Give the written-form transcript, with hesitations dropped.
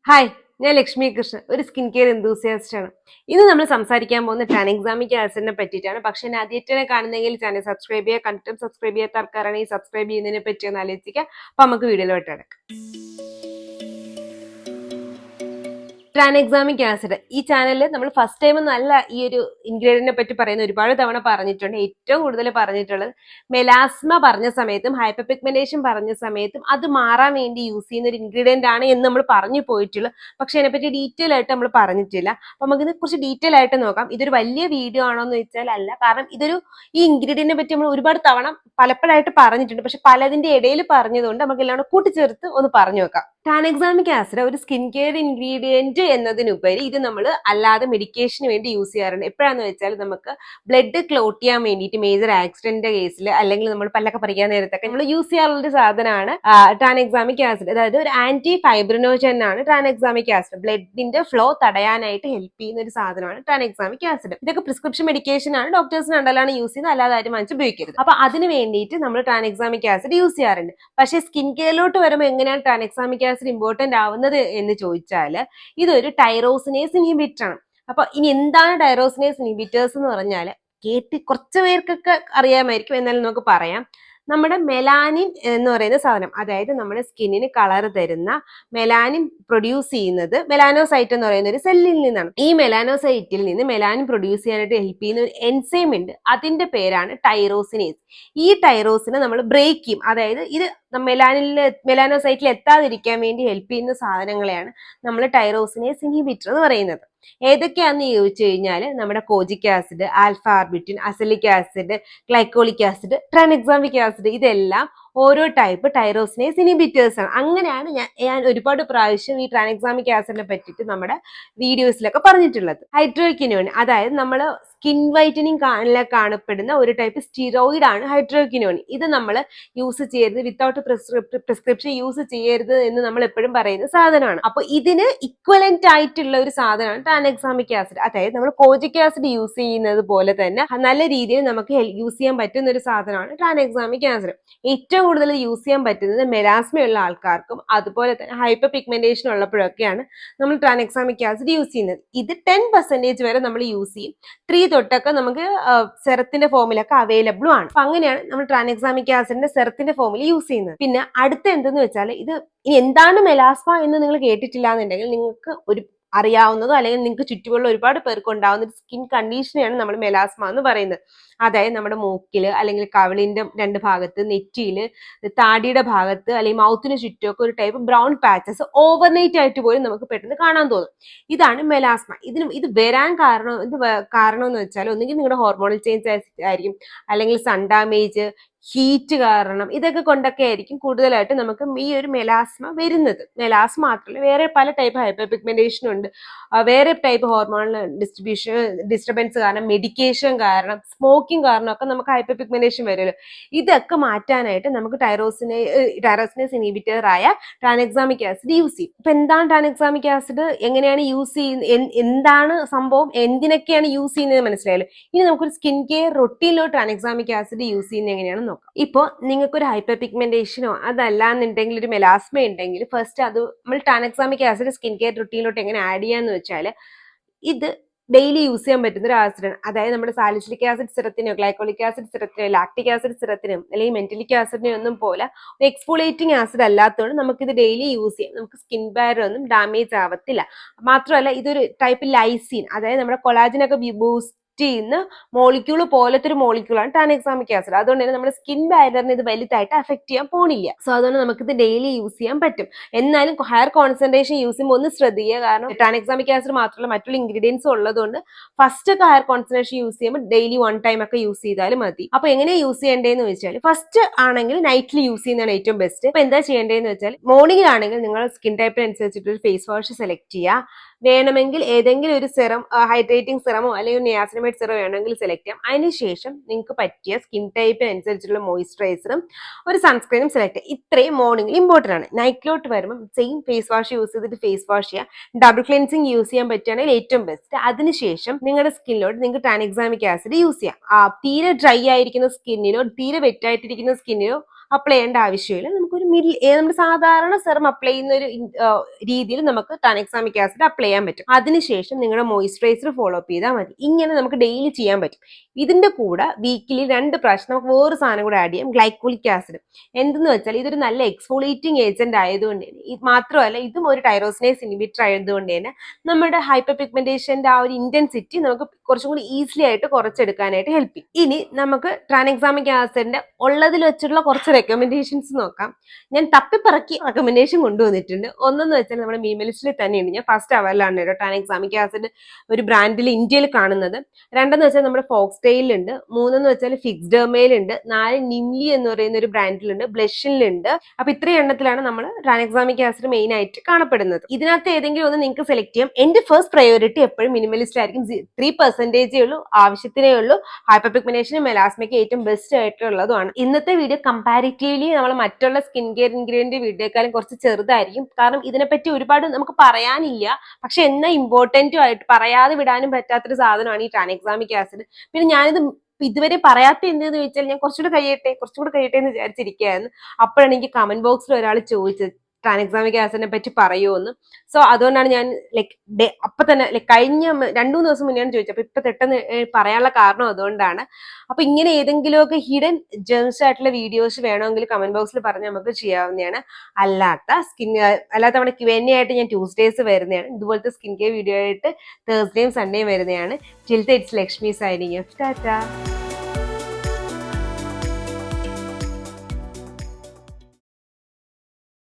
Hi, ഞാൻ ലക്ഷ്മി കൃഷ്ണൻ, ഒരു skin care enthusiast ആണ്. ഇന്ന് നമ്മൾ സംസാരിക്കാൻ പോകുന്ന ട്രാൻഎക്സാമിക് ആസിഡിനെ പറ്റിയിട്ടാണ്. പക്ഷെ എന്നെ ആദ്യമായിട്ടാണ് കാണുന്നതെങ്കിൽ ചാനൽ സബ്സ്ക്രൈബ് ചെയ്യുക. കണ്ടിട്ടും സബ്സ്ക്രൈബ് ചെയ്യാത്ത ആൾക്കാരാണെങ്കിൽ സബ്സ്ക്രൈബ് ചെയ്യുന്നതിനെ പറ്റി ഒന്ന് ആലോചിക്കുക. അപ്പൊ നമുക്ക് വീഡിയോയിലോട്ട് കിടക്കാം. ട്രാൻഎക്സാമിക് ആസിഡ് ഈ ചാനലിൽ നമ്മൾ ഫസ്റ്റ് ടൈം നല്ല ഈ ഒരു ഇൻഗ്രീഡിയന്റിനെ പറ്റി പറയുന്ന ഒരുപാട് തവണ പറഞ്ഞിട്ടുണ്ട്. ഏറ്റവും കൂടുതൽ പറഞ്ഞിട്ടുള്ളത് മെലാസ്മ പറഞ്ഞ സമയത്തും ഹൈപ്പർ പിഗ്മെന്റേഷൻ പറഞ്ഞ സമയത്തും അത് മാറാൻ വേണ്ടി യൂസ് ചെയ്യുന്ന ഒരു ഇൻഗ്രീഡിയന്റ് ആണ് എന്ന് നമ്മൾ പറഞ്ഞു പോയിട്ടുള്ളൂ. പക്ഷെ അതിനെപ്പറ്റി ഡീറ്റെയിൽ ആയിട്ട് നമ്മൾ പറഞ്ഞിട്ടില്ല. അപ്പൊ നമുക്കിത് കുറച്ച് ഡീറ്റെയിൽ ആയിട്ട് നോക്കാം. ഇതൊരു വലിയ വീഡിയോ ആണോ എന്ന് വെച്ചാൽ അല്ല, കാരണം ഈ ഇൻഗ്രീഡിയന്റിനെ പറ്റി നമ്മൾ ഒരുപാട് തവണ പലപ്പോഴായിട്ട് പറഞ്ഞിട്ടുണ്ട്. പക്ഷെ പലതിന്റെ ഇടയിൽ പറഞ്ഞതുകൊണ്ട് നമുക്ക് എല്ലാം കൂട്ടിച്ചേർത്ത് ഒന്ന് പറഞ്ഞു വെക്കാം. ട്രാൻഎക്സാമിക് ആസിഡ് ഒരു സ്കിൻ കെയർ ഇൻഗ്രീഡിയന്റ് എന്നതിനുപരി ഇത് നമ്മൾ അല്ലാതെ മെഡിക്കേഷന് വേണ്ടി യൂസ് ചെയ്യാറുണ്ട്. എപ്പോഴാന്ന് വെച്ചാൽ നമുക്ക് ബ്ലഡ് ക്ലോട്ട് ചെയ്യാൻ വേണ്ടിയിട്ട് മേജർ ആക്സിഡന്റിന്റെ കേസിൽ അല്ലെങ്കിൽ നമ്മൾ പല്ലൊക്കെ പറിക്കാൻ നേരത്തൊക്കെ നമ്മൾ യൂസ് ചെയ്യാറുള്ള ഒരു സാധനമാണ് ട്രാൻഎക്സാമിക് ആസിഡ്. അതായത് ഒരു ആന്റി ഫൈബ്രിനോജൻ ആണ് ട്രാൻഎക്സാമിക് ആസിഡ്. ബ്ലഡിന്റെ ഫ്ലോ തടയാനായിട്ട് ഹെൽപ്പ് ചെയ്യുന്ന ഒരു സാധനമാണ് ട്രാൻഎക്സാമിക് ആസിഡ്. ഇതൊക്കെ പ്രിസ്ക്രിപ്ഷൻ മെഡിക്കേഷൻ ആണ്, ഡോക്ടേഴ്സിന് അണ്ടലാണ് യൂസ് ചെയ്യുന്നത്, അല്ലാതെ ആരും വാങ്ങിച്ച് ഉപയോഗിക്കരുത്. അപ്പൊ അതിന് വേണ്ടിയിട്ട് നമ്മൾ ട്രാൻഎക്സാമിക് ആസിഡ് യൂസ് ചെയ്യാറുണ്ട്. പക്ഷേ സ്കിൻ കെയറിലോട്ട് വരുമ്പോൾ എങ്ങനെയാണ് ട്രാൻഎക്സാമിക് ആസിഡ് ഇമ്പോർട്ടന്റ് ആവുന്നത് എന്ന് ചോദിച്ചാൽ ഇതൊരു ടൈറോസിനേസ് ഇൻഹിബിറ്റർ ആണ്. അപ്പൊ ഇനി എന്താണ് ടൈറോസിനേസ് ഇൻഹിബിറ്റേഴ്സ് എന്ന് പറഞ്ഞാൽ കുറച്ച് പേർക്കൊക്കെ അറിയാമായിരിക്കും, എന്നാലും നമുക്ക് പറയാം. നമ്മുടെ മെലാനിൻ എന്ന് പറയുന്ന സാധനം, അതായത് നമ്മുടെ സ്കിന്നിന് കളർ തരുന്ന മെലാനിൻ പ്രൊഡ്യൂസ് ചെയ്യുന്നത് മെലാനോസൈറ്റ് എന്ന് പറയുന്ന ഒരു സെല്ലിൽ നിന്നാണ്. ഈ മെലാനോസൈറ്റിൽ നിന്ന് മെലാനിൻ പ്രൊഡ്യൂസ് ചെയ്യാനായിട്ട് ഹെൽപ്പ് ചെയ്യുന്ന ഒരു എൻസൈം ഉണ്ട്. അതിന്റെ പേരാണ് ടൈറോസിനേസ്. ഈ ടൈറോസിനെ നമ്മൾ ബ്രേക്ക് ചെയ്യും. അതായത് ഇത് മെലാനോസൈറ്റിൽ എത്താതിരിക്കാൻ വേണ്ടി ഹെൽപ്പ് ചെയ്യുന്ന സാധനങ്ങളെയാണ് നമ്മൾ ടൈറോസിനേസ് ഇൻഹിബിറ്റർ എന്ന് പറയുന്നത്. ഏതൊക്കെയാന്ന് ചോദിച്ചു കഴിഞ്ഞാൽ നമ്മുടെ കോജിക് acid, alpha arbutin, azelaic acid, glycolic acid, tranexamic acid, ഇതെല്ലാം ഓരോ ടൈപ്പ് ടൈറോസിനേസ് ഇൻഹിബിറ്റേഴ്സ് ആണ്. അങ്ങനെയാണ് ഞാൻ ഒരുപാട് പ്രാവശ്യം ഈ ട്രാൻഎക്സാമിക് ആസിഡിനെ പറ്റിയിട്ട് നമ്മുടെ വീഡിയോസിലൊക്കെ പറഞ്ഞിട്ടുള്ളത്. ഹൈഡ്രോക്വിനോൺ, അതായത് നമ്മൾ സ്കിൻ വൈറ്റനിങ് കാണപ്പെടുന്ന ഒരു ടൈപ്പ് സ്റ്റിറോയിഡ് ആണ് ഹൈഡ്രോക്വിനോൺ. ഇത് നമ്മൾ യൂസ് ചെയ്യരുത്, വിത്തൗട്ട് പ്രിസ്ക്രിപ്ഷൻ യൂസ് ചെയ്യരുത് എന്ന് നമ്മൾ എപ്പോഴും പറയുന്ന സാധനമാണ്. അപ്പൊ ഇതിന് ഇക്വലന്റ് ആയിട്ടുള്ള ഒരു സാധനമാണ് ട്രാൻഎക്സാമിക് ആസിഡ്. അതായത് നമ്മൾ കോജിക് ആസിഡ് യൂസ് ചെയ്യുന്നത് പോലെ തന്നെ നല്ല രീതിയിൽ നമുക്ക് യൂസ് ചെയ്യാൻ പറ്റുന്ന ഒരു സാധനമാണ് ട്രാൻഎക്സാമിക് ആസിഡ്. ഏറ്റവും കൂടുതൽ യൂസ് ചെയ്യാൻ പറ്റുന്നത് മെലാസ്മയുള്ള ആൾക്കാർക്കും അതുപോലെ തന്നെ ഹൈപ്പർ പിഗ്മെന്റേഷൻ ഉള്ളപ്പോഴൊക്കെയാണ് നമ്മൾ ട്രാൻഎക്സാമിക് ആസിഡ് യൂസ് ചെയ്യുന്നത്. ഇത് 10% വരെ നമ്മൾ യൂസ് ചെയ്യും. 3 തൊട്ടൊക്കെ നമുക്ക് സെറത്തിന്റെ ഫോമിലൊക്കെ അവൈലബിളും ആണ്. അപ്പൊ അങ്ങനെയാണ് നമ്മൾ ട്രാൻഎക്സാമിക് ആസിഡിന്റെ സെറത്തിന്റെ ഫോമിൽ യൂസ് ചെയ്യുന്നത്. പിന്നെ അടുത്ത എന്തെന്ന് വെച്ചാൽ ഇനി എന്താണ് മെലാസ്മ എന്ന് നിങ്ങൾ കേട്ടിട്ടില്ല എന്നുണ്ടെങ്കിൽ നിങ്ങൾക്ക് ഒരു അറിയാവുന്നതോ അല്ലെങ്കിൽ നിങ്ങൾക്ക് ചുറ്റുമുള്ള ഒരുപാട് പേർക്ക് ഉണ്ടാവുന്ന ഒരു സ്കിൻ കണ്ടീഷനെയാണ് നമ്മൾ മെലാസ്മ എന്ന് പറയുന്നത്. അതായത് നമ്മുടെ മൂക്കില് അല്ലെങ്കിൽ കവിളിന്റെ 2 ഭാഗത്ത്, നെറ്റിയില്, താടിയുടെ ഭാഗത്ത് അല്ലെങ്കിൽ മൗത്തിന് ചുറ്റുമൊക്കെ ഒരു ടൈപ്പ് ബ്രൗൺ പാച്ചസ് ഓവർനൈറ്റ് ആയിട്ട് പോലും നമുക്ക് പെട്ടെന്ന് കാണാൻ തോന്നും. ഇതാണ് മെലാസ്മ. ഇത് വരാൻ കാരണം എന്ന് വെച്ചാൽ ഒന്നുകിൽ നിങ്ങളുടെ ഹോർമോണൽ ചേഞ്ച് ആയിരിക്കും, അല്ലെങ്കിൽ സൺ ഡാമേജ്, ഹീറ്റ് കാരണം, ഇതൊക്കെ കൊണ്ടൊക്കെ ആയിരിക്കും കൂടുതലായിട്ട് നമുക്ക് ഈ ഒരു മെലാസ്മ വരുന്നത്. മെലാസ്മ മാത്രമല്ല, വേറെ പല ടൈപ്പ് ഹൈപ്പർ പിഗ്മെന്റേഷൻ ഉണ്ട്, വേറെ ടൈപ്പ് ഹോർമോണൽ ഡിസ്റ്റർബൻസ് കാരണം, മെഡിക്കേഷൻ കാരണം, സ്മോക്കിംഗ് കാരണം ഒക്കെ നമുക്ക് ഹൈപ്പർ പിഗ്മെന്റേഷൻ വരുമല്ലോ. ഇതൊക്കെ മാറ്റാനായിട്ട് നമുക്ക് ടൈറോസിനേസ് ഇൻഹിബിറ്റർ ആയ ട്രാൻഎക്സാമിക് ആസിഡ് യൂസ് ചെയ്യും. ഇപ്പൊ എന്താണ് ട്രാൻഎക്സാമിക് ആസിഡ്, എങ്ങനെയാണ് യൂസ് ചെയ്യുന്നത്, എന്താണ് സംഭവം, എന്തിനൊക്കെയാണ് യൂസ് ചെയ്യുന്നത് മനസ്സിലായല്ലോ. ഇനി നമുക്കൊരു സ്കിൻ കെയർ റൊട്ടീനിലോ ട്രാൻഎക്സാമിക് ആസിഡ് യൂസ് ചെയ്യുന്നത് എങ്ങനെയാണ് നോക്കാം. ഇപ്പോൾ നിങ്ങൾക്കൊരു ഹൈപ്പർ പിഗ്മെന്റേഷനോ അതല്ലാന്നുണ്ടെങ്കിൽ ഒരു മെലാസ്മ ഉണ്ടെങ്കിൽ ഫസ്റ്റ് അത് നമ്മൾ ട്രാൻഎക്സാമിക് ആസിഡ് സ്കിൻ കെയർ റുട്ടീനിലോട്ട് എങ്ങനെ ആഡ് ചെയ്യാന്ന് വെച്ചാൽ ഇത് ഡെയിലി യൂസ് ചെയ്യാൻ പറ്റുന്ന ഒരു ആസിഡാണ്. അതായത് നമ്മുടെ സാലിസിലിക് ആസിഡ് സിറത്തിനോ ഗ്ലൈക്കോളിക് ആസിഡ് സിറത്തിനോ ലാക്ടിക് ആസിഡ് സിറത്തിനും അല്ലെങ്കിൽ മെന്റലിക് ആസിഡിനോ ഒന്നും പോലെ ഒരു എക്സ്ഫോളിയേറ്റിംഗ് ആസിഡ് അല്ലാത്തതുകൊണ്ട് നമുക്കിത് ഡെയിലി യൂസ് ചെയ്യാം. നമുക്ക് സ്കിൻ ബാരിയർ ഒന്നും ഡാമേജ് ആവത്തില്ല. മാത്രമല്ല ഇതൊരു ടൈപ്പ് ലൈസിൻ, അതായത് നമ്മുടെ കൊളാജനൊക്കെ ബൂസ്റ്റ് ചെയ്യുന്ന മോളിക്യൂൾ പോലത്തെ ഒരു മോളിക്യൂളാണ് ട്രാൻഎക്സാമിക് ആസിഡ്. അതുകൊണ്ട് തന്നെ നമ്മുടെ സ്കിൻ ബാരിയറിനെ ഇത് വലുതായിട്ട് അഫക്ട് ചെയ്യാൻ പോണില്ല. സോ അതുകൊണ്ട് നമുക്കിത് ഡെയിലി യൂസ് ചെയ്യാൻ പറ്റും. എന്നാലും ഹയർ കോൺസെൻട്രേഷൻ യൂസ് ചെയ്യുമ്പോൾ ഒന്ന് ശ്രദ്ധിക്കുക, കാരണം ട്രാൻഎക്സാമിക് ആസിഡ് മാത്രമല്ല മറ്റുള്ള ഇൻഗ്രീഡിയൻസും ഉള്ളതുകൊണ്ട് ഫസ്റ്റ് ഒക്കെ ഹയർ കോൺസെൻട്രേഷൻ യൂസ് ചെയ്യുമ്പോൾ ഡെയിലി 1 ടൈം ഒക്കെ യൂസ് ചെയ്താലും മതി. അപ്പൊ എങ്ങനെയാണ് യൂസ് ചെയ്യേണ്ടതെന്ന് വെച്ചാൽ ഫസ്റ്റ് ആണെങ്കിൽ നൈറ്റിൽ യൂസ് ചെയ്യുന്നതാണ് ഏറ്റവും ബെസ്റ്റ്. അപ്പൊ എന്താ ചെയ്യേണ്ടതെന്ന് വെച്ചാൽ മോർണിംഗിലാണെങ്കിൽ നിങ്ങൾ സ്കിൻ ടൈപ്പിനനുസരിച്ചിട്ട് ഒരു ഫേസ് വാഷ് സെലക്ട് ചെയ്യുക. വേണമെങ്കിൽ ഏതെങ്കിലും ഒരു സെറം, ഹൈഡ്രേറ്റിംഗ് സെറമോ അല്ലെങ്കിൽ നിയാസിനമൈഡ് സെറം വേണമെങ്കിൽ സെലക്ട് ചെയ്യാം. അതിനുശേഷം നിങ്ങൾക്ക് പറ്റിയ സ്കിൻ ടൈപ്പിനനുസരിച്ചുള്ള മോയിസ്ചറൈസറും ഒരു സൺസ്ക്രീനും സെലക്ട് ചെയ്യാം. ഇത്രയും മോർണിംഗിൽ ഇമ്പോർട്ടൻ്റ് ആണ്. നൈറ്റിലോട്ട് വരുമ്പോൾ സെയിം ഫേസ് വാഷ് യൂസ് ചെയ്തിട്ട് ഫേസ് വാഷ് ചെയ്യാം. ഡബിൾ ക്ലെൻസിങ് യൂസ് ചെയ്യാൻ പറ്റുകയാണെങ്കിൽ ഏറ്റവും ബെസ്റ്റ്. അതിനുശേഷം നിങ്ങളുടെ സ്കിന്നിലോട്ട് നിങ്ങൾക്ക് ട്രാൻഎക്സാമിക് ആസിഡ് യൂസ് ചെയ്യാം. തീരെ ഡ്രൈ ആയിരിക്കുന്ന സ്കിന്നിനോ തീരെ വെറ്റായിട്ടിരിക്കുന്ന സ്കിന്നിനോ അപ്ലൈ ചെയ്യേണ്ട ആവശ്യമില്ല. നമുക്കൊരു നമ്മുടെ സാധാരണ സെറം അപ്ലൈ ചെയ്യുന്ന ഒരു രീതിയിൽ നമുക്ക് ട്രാൻഎക്സാമിക് ആസിഡ് അപ്ലൈ ചെയ്യാൻ പറ്റും. അതിനുശേഷം നിങ്ങളുടെ മോയിസ്ചറൈസർ ഫോളോ അപ്പ് ചെയ്താൽ മതി. ഇങ്ങനെ നമുക്ക് ഡെയിലി ചെയ്യാൻ പറ്റും. ഇതിന്റെ കൂടെ വീക്കിലി 2 പ്രാവശ്യം നമുക്ക് വേറൊരു സാധനം കൂടെ ആഡ് ചെയ്യാം, ഗ്ലൈക്കോളിക് ആസിഡ്. എന്തെന്ന് വെച്ചാൽ ഇതൊരു നല്ല എക്സ്ഫോളിയേറ്റിംഗ് ഏജന്റ് ആയതുകൊണ്ട് തന്നെ, മാത്രമല്ല ഇതും ഒരു ടൈറോസിനേസ് ഇൻഹിബിറ്റർ ആയതുകൊണ്ട് തന്നെ നമ്മുടെ ഹൈപ്പർ പിഗ്മെന്റേഷന്റെ ആ ഒരു ഇന്റൻസിറ്റി നമുക്ക് കുറച്ചും കൂടി ഈസിലി ആയിട്ട് കുറച്ചെടുക്കാനായിട്ട് ഹെൽപ്പ് ചെയ്യും. ഇനി നമുക്ക് ട്രാൻഎക്സാമിക് ആസിഡിന്റെ ഉള്ളതിൽ വെച്ചിട്ടുള്ള കുറച്ച് റെക്കമെൻഡേഷൻസ് നോക്കാം. ഞാൻ തപ്പിപ്പറക്കി റെക്കമെൻഡേഷൻ കൊണ്ടുവന്നിട്ടുണ്ട്. ഒന്നെന്ന് വെച്ചാൽ നമ്മുടെ മിനിമലിസ്റ്റിൽ തന്നെയുണ്ട്. ഞാൻ ഫസ്റ്റ് അവറിലാണ് കേട്ടോ ട്രാൻഎക്സാമിക് ആസിഡ് ഒരു ബ്രാൻഡിൽ ഇന്ത്യയിൽ കാണുന്നത്. 2 വെച്ചാൽ നമ്മുടെ ഫോക്സ്റ്റെയിലുണ്ട്. 3 വെച്ചാൽ ഫിക്സ്ഡെർമയിലുണ്ട്. 4 നിംലി എന്ന് പറയുന്ന ഒരു ബ്രാൻഡിലുണ്ട്. ബ്ലഷിലുണ്ട്. അപ്പൊ ഇത്രയും എണ്ണത്തിലാണ് നമ്മൾ ട്രാൻഎക്സാമിക് ആസിഡ് മെയിൻ ആയിട്ട് കാണപ്പെടുന്നത്. ഇതിനകത്ത് ഏതെങ്കിലും ഒന്ന് നിങ്ങൾക്ക് സെലക്ട് ചെയ്യാം. എന്റെ ഫസ്റ്റ് പ്രയോറിറ്റി എപ്പോഴും മിനിമലിസ്റ്റ് ആയിരിക്കും. 3% ഉള്ളൂ, ആവശ്യത്തിനേ ഉള്ളൂ. ഹൈപ്പർ പിഗ്മെന്റേഷനും മെലാസ്മയ്ക്ക് ഏറ്റവും ബെസ്റ്റ് ആയിട്ടുള്ളതുമാണ്. ഇന്നത്തെ വീഡിയോ കമ്പാരിറ്റീവ്ലി നമ്മൾ മറ്റുള്ള സ്കിൻ കെയർ ഇൻഗ്രീഡിയന്റ് വീഡിയോക്കാളും കുറച്ച് ചെറുതായിരിക്കും. കാരണം ഇതിനെപ്പറ്റി ഒരുപാട് നമുക്ക് പറയാനില്ല. പക്ഷെ എന്നാൽ ഇമ്പോർട്ടന്റും ആയിട്ട് പറയാതെ വിടാനും പറ്റാത്തൊരു സാധനമാണ് ഈ ട്രാൻഎക്സാമിക് ആസിഡ്. പിന്നെ ഞാനിത് ഇതുവരെ പറയാത്ത എന്തെന്ന് ചോദിച്ചാൽ ഞാൻ കുറച്ചുകൂടെ കഴിയട്ടെ എന്ന് വിചാരിച്ചിരിക്കുകയായിരുന്നു. അപ്പോഴാണ് എനിക്ക് കമന്റ് ബോക്സിൽ ഒരാൾ ചോദിച്ചത് ട്രാൻഎക്സാമിക് ആസിഡിനെ പറ്റി പറയുമോന്ന്. സോ അതുകൊണ്ടാണ് ഞാൻ അപ്പൊ തന്നെ കഴിഞ്ഞ 2-3 ദിവസം മുന്നെയാണ് ചോദിച്ചത്. അപ്പൊ ഇപ്പൊ പെട്ടെന്ന് പറയാനുള്ള കാരണം അതുകൊണ്ടാണ്. അപ്പൊ ഇങ്ങനെ ഏതെങ്കിലുമൊക്കെ ഹിഡൻ ജെംസ് ആയിട്ടുള്ള വീഡിയോസ് വേണമെങ്കിൽ കമന്റ് ബോക്സിൽ പറഞ്ഞ് നമുക്ക് ചെയ്യാവുന്നതാണ്. അല്ലാത്ത നമ്മുടെ Q&A ആയിട്ട് ഞാൻ ട്യൂസ്ഡേസ് വരുന്നതാണ്. ഇതുപോലത്തെ സ്കിൻ കെയർ വീഡിയോ ആയിട്ട് തേഴ്സ്ഡേയും സൺഡേയും വരുന്നതാണ്. Till then it's Lakshmi signing off. Tata.